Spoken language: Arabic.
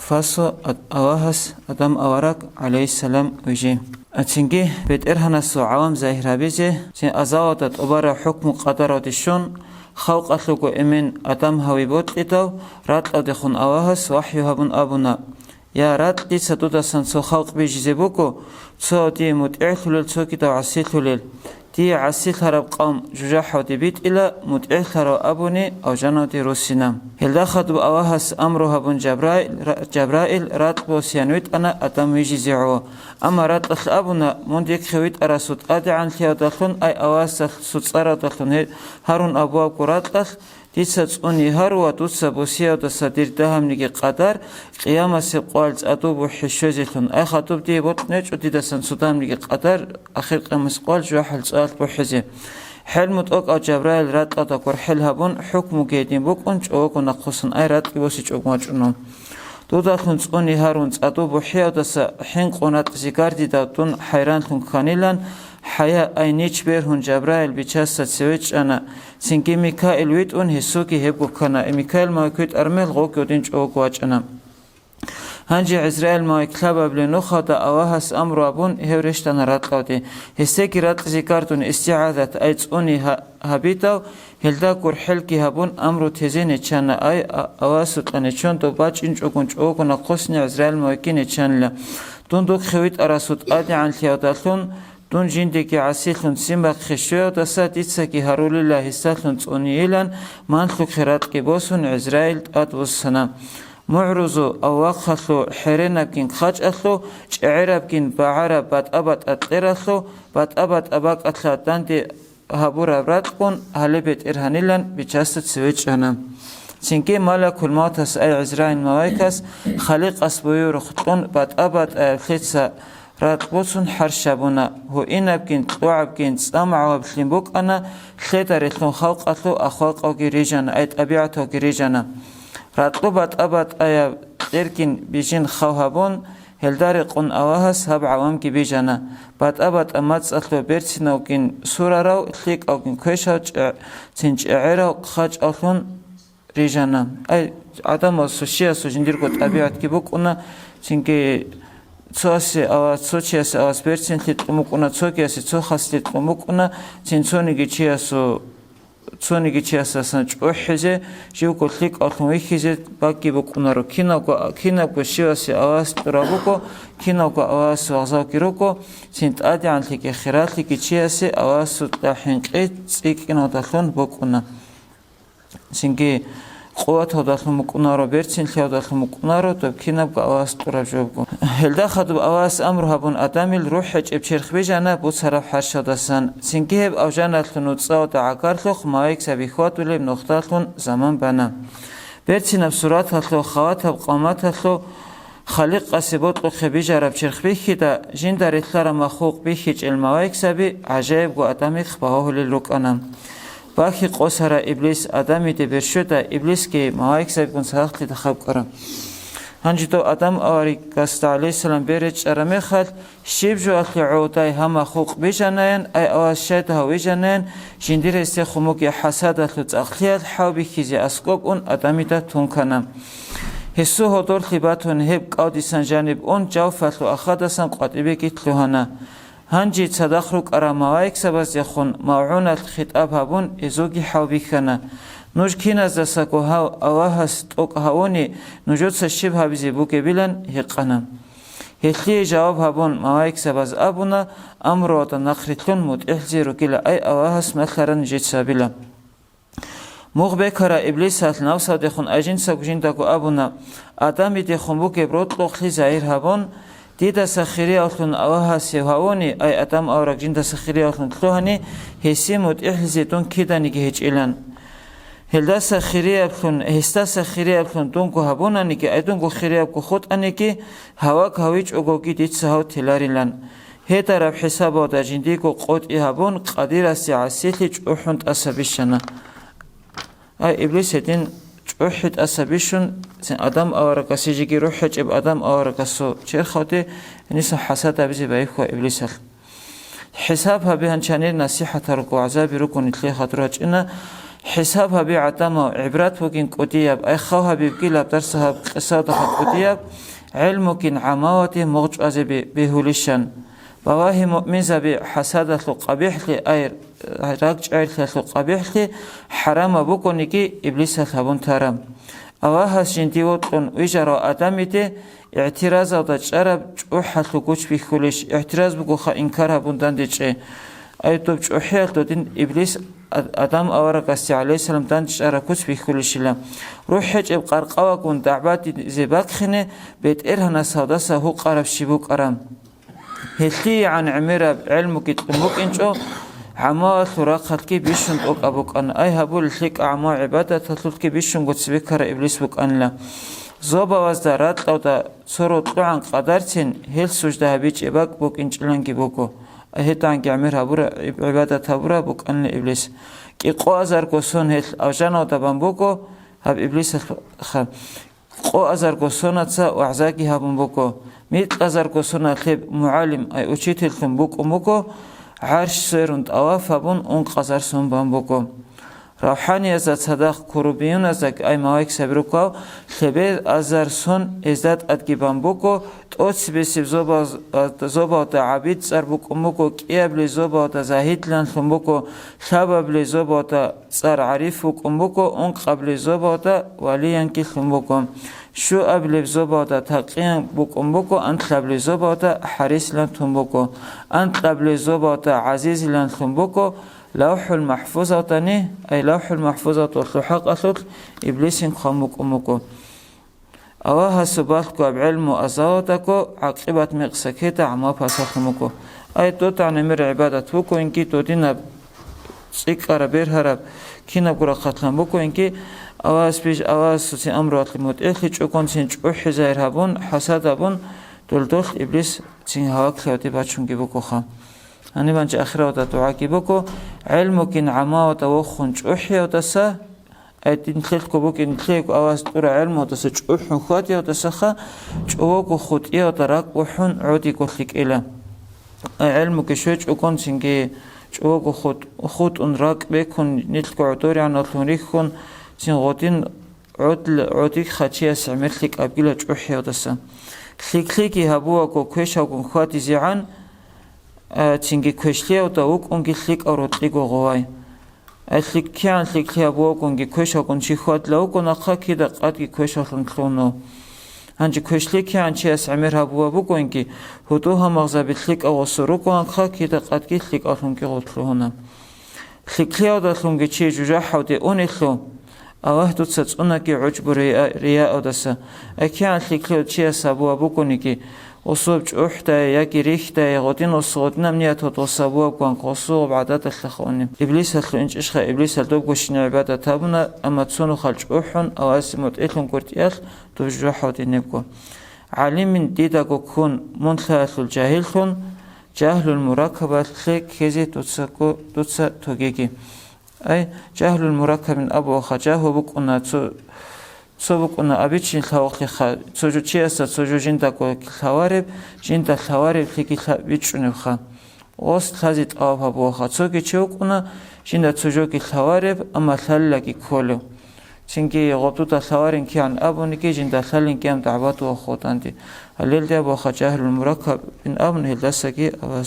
فاسو أواهس أدم أورك عليه السلام وجي أتنجي بيت إرهنسو عوام زاهر بيجي سين أزاوتت أبارا حكم قدرات الشون خلق أتلقو إمين أدم هاوي بوت لتو رات أدخون أواهس وحيو هبون أبونا يا رات دي ستودا سنسو خلق بيجي زبوكو تسو دي متعثلل تسو كتو عسيثلل دي عسيث هرب قوم ججاحو دي بيت إلا متعث هرب أبوني أو جانو دي روسينام هل خطب أواهس أمرو هبون جبرائيل رات بوسيانويت أنا أدم ويجي زيعو أما رات أخل أبونا مونديك خويت أرسوت أدي عن ثيو دخلون أي أواس سوتسارا دخلون هارون أبواب قرات أخ ديسات أني هارو دوسا بوسيا دوسا دير دهم نيجي قدر قيامة سقوالز أدوب حشوزيتون أي خطب دي بطنج وديدا سنسودام نيجي قدر آخر قيامة سقوال جوحل سؤال بوحزي حل متوق أو جبرائيل رات أدكور حل هبون حكم جيدين بوك أنج أوكو نقصن أي رات يوسيج أوكماجنون دوداتون أني هارون أدوب حيا دوسا حين قنات زيكاردي داتون حيران تون خانيلان حياة أي نيش بيرهن جبرائيل بيشاسة سويتش أنا سنكي ميكائيل ويت أن هسوكي هبو كنا ميكائيل ما يكويت أرميل غوك يدينج أوكواج أنا هنجي عزرائيل ما يكلاب بلنو خاطا أواهس أمر أبون هورشتان راتلاودي هستيكي رات زيكارتون استعاذة أيتس أني هبيتاو هلداكور حلكي هبون أمرو تزيني چانا أي أواسط أنيچون دو باج إنج أوكونج أوكونا قسني عزرائيل ما يكيني چان لا دون دوك خويت أراسوت آدي عن ثيودالون دون جندك عسيلون سيمبق خشيو دسا ديتسكي هارول الله هستالون تونيلان مانتلو خيراتكي بوسون عزرائيل أدوسنا معرضو أو وقخلو حرينبكين خاج أثلو شعربكين بعرب بات أبات أتلرثلو بات أبات أباك أتلا داندي هابورا براتقون هلبت إرهانيلان بجاست سويتش أنا سنكي مالك الموتس أي عزرائيل موايكس خليق أسبويو رختون بات أبات أفلتسا رات بوسون حرشابونا هو إنبكين توعبكين سامع وبسلين بوك أنا خيتاريتلون خلق أتلو أخواق أو جريجانا أي طبيعة أو جريجانا رات لبات أبات أي غيركين بيجين خوهبون هلدارقون أواهس هب عوامكي بيجانا بات أبات أماتس أتلو بيرتسين أوكين سورة راو تليك أوكين كويشاو تنج إعيراو خاج أتلون ريجانا أي عدم السوشيا سوجنديركو طبيعة كيبوك أنا سنكي تسوسي أو تسوشياس أو سبيرتين تلتقموكونا تسوكياسي تسوخاس تلتقموكونا تنسونيكي تشياسو تسونيكي تشياسا سنجوحيزي جيوكو تليك أطلويكيزي باكي بوكونا رو كيناكو شيواسي أواس ترابوكو كيناكو أواس وغزاوكيروكو سنت آدي عن تليكي خيرات لكي تشياسي أواس تلاحينقيت سيكينا دخلون بوكونا سنكي قوات هداخل مكونارو بيرتين لي هداخل مكونارو تبكينا بأواس تراجوبو هلدا خدب أواس أمر هبون أداميل روحج ابشرخ بيجانا بوصرف حرشادسان سنكيهب أوجانات لنوتصاو دعاكارتلوخ ماويك سبيخوات وليب نختاتلون زمان بنا بيرتين بسورات هتلو خوات بقامات هتلو خليق قصيبوت لخ بيجارب بشرخ بيخي دا جين دار إثلار مخوق بيخيج الماويك سبي عجائب و أداميل خباهو للوك أنام باقي قصرا إبليس آدمی دبرشودا إبليس كي مايك سبكون ساختي تخاب كرم هنجدو آدم آوری قصد علیه السلام بیرج ارمی خال شیب جو اخلی عودای هم خوق بیجانین ای آواز شاید هاوی جانین جندیر استی خموکی حساد اخلوت اخلیت حاوی کیزی اسکوب اون آدمی دا تون کنم حسو هدور خیباتون هب قادیسان جانب اون جو فتلو اخادسان قادبی گیتلوهانا هنجي تدخلك أرامايك سبز يخون موعونة الخطاب هبون إزوجي حاوبي كنا نوج كينا زسكو هاو أواهس توك هاوني نوجود سشبه بزيبوك بلن هقنا هتلي جواب هبون موايك سبز أبونا أمرو تنخرطلون متحزيرو كلا أي أواهس مثلا جيت سابلا مغبكرا إبليس هتل نفسه دخون أجين ساكوجين داكو أبونا آدامي دخون بوكي بروت لوخلي زاير هبون ديدا سخيري أطلون أوها سيهاوني أي أدام أورك جندا سخيري أطلون تلوهني هسيموت إحلزيتون كيدا نيجي هج إلان هلدا سخيري أطلون هستا سخيري أطلون دونكو هبونا نيجي أيدونكو خيري أبكو خود أنيكي هواك هويج أغوكي ديت سهو تلاري لان هيدا رب حسابو دا جنديكو قود إهابون قدير سيعسيتي جوحوند أسابيشنا أي إبليس هدين جوحد أسابيشون سن آدم آورکاسی جیگی روح جب آدم آورکاسو چه خاطر نیست حسد ابزی باید خو ابلیس حساب ها به هنچنین نصیحت رو عذابی رو کنید لی خاطرات اینا حساب هبي عتما عبرات وكين قدياب أي خو هبي بقيلاب درسها قصاد قدياب علمكين عماوتي مغج أزبي بهوليشان بواهي مؤمن زبي حسادة قبيح لي أي راجع لي قبيح لي حرام بكونيكي إبليس هبون ترام أواها جنديوتون ويجرى أدميتي اعتراض أو تجرب جوحة لقوش بيخوليش اعتراض بقوخا إنكار هبون دانديجي أي توب جوحيال تودين إبليس أدم أورا قاسي عليه السلام دانديج كوش بيخوليش لا روح حج إبقار قواكون دعبات زباك خيني بيت إرهنا سوداسا هو قرب شبوك أرام هلي عن عميرة علمك يتقموك إنجو عما ثراقات كي بيشن توك أبوك أن أي هبول لك أعما عبادة تطلت كي بيشن قد سبكر إبليس بك أن لا زوبا وزدارات أو دا صورو طلعان قدرتين هل سجده بيج إباك بوك إنجلانكي بوكو أهيتان كي عمير هبورا عبادة هبورا بوك أن إبليس كي قو أزار قصون هل أو جانو دبان بوكو هب إبليس قو أزار قصونة تسا وعزاكي هبون بوكو ميت أزار قصونة خيب معالم أي أشيت الكم بوكو موكو عرش سيرند أوافبون أون قزر سون بامبوكو روحاني ازاد صدق كروبيون ازاك أي موايك سبروكو خبير أزار سون ازاد أدقي بامبوكو توتس بسيب زوبا دا عبيد سر بوكو موكو كياب لي زوبا دا زاهيد لان خمبوكو خباب لي زوبا دا سر عريف بوكو موكو أون قبل زوبا دا وليان كي خمبوكو شو قبل زوبا دا تقيان بوكو موكو أنت قبل زوبا دا حريس لان خمبوكو أنت قبل زوبا دا عزيز لان خمبوكو لوح المحفوظة تاني أي لوح المحفوظة والحق أصل إبليس خموك أمكو أواها سباتكو بعلم أزاوتكو عقبة مقسكيتا عما باسخمكو أي توتا نمر عبادة بوكو إنكي تودينا سيكار بير هرب كينا برا قتلن بوكو إنكي أواس بيج أواس سي أمرات الموت إخي چوكون سين چوحي زاير هبون حساد هبون دول إبليس سين هواك لوتي باتشونكي بوكو خام أنا بنج آخرة وتدعاكي بكو علمك عما وتوخن جوحي وتسا أدين خلقو بكين خلق أواز تورا علم وتسا جوحن خاتي وتسخا جوكو خطئي وتراك وحن عودي كخلق إلا علمك شوش وكون سنجي جوكو خط راك بيكون نتلقو عطوري عن أطلونيكون سن غوتين عوديك خاتي سعمل خلق أبقيلا جوحي وتسا خلقي هبوكو كوشاكو خاتي زيعان تينجي كوشلي أو تاوك أنجي خلق أو رتليكو غواي أخلق كيان خلق لي أبوك أنجي كوش أكون شيخوات لوك ونقا كيدا قاتي كوش أخلنكلونو هنجي كوشلي كيان شي أسعمير هبوا بوك أنجي هدوها مغزا بخلق أو صروك ونقا كيدا قاتي خلق أخلنكي غوتلوهنا خلق لي أو دخلنجي شي جوجاح ودي أونيخلو أوهدو تساتسوناكي عجب رياء أو دسا أكيان خلق لي أو شي أسابوا بوك أنجي وصوب جوحتا ياكي ريحتا يغوتين وصوتنا منياتو توصابوا كوان قصوب عادات الخخوني إبليس هتلو إنش إشخا إبليس هتلوب وشين عبادة تابنا أما تسونو خال جوحن أو أسموت إتلون كورتياخ توجوحو دينيبكو علم من ديداكو كون منخاثو الجاهلكون جاهل المراكبة لك كيزي توتسا توغيكي أي جاهل المراكب من أبو خجاهو بكونا سوبكونا أبيتشين خاوخي خا سوجو تشياسا سوجو جندا كو خاوارب جندا خاوارب لكي بيتشون خا وست خازيت أوها بوخا سوكي تشوكونا جندا سوجو كي خاوارب أما ثلاكي كولو تنكي غبطوتا خاوارين كي عن أبو نكي جندا ثلين كي أم دعباتو أخوتاندي الليل دي أبو خجاهل المركب من أبو نهي لسكي أبو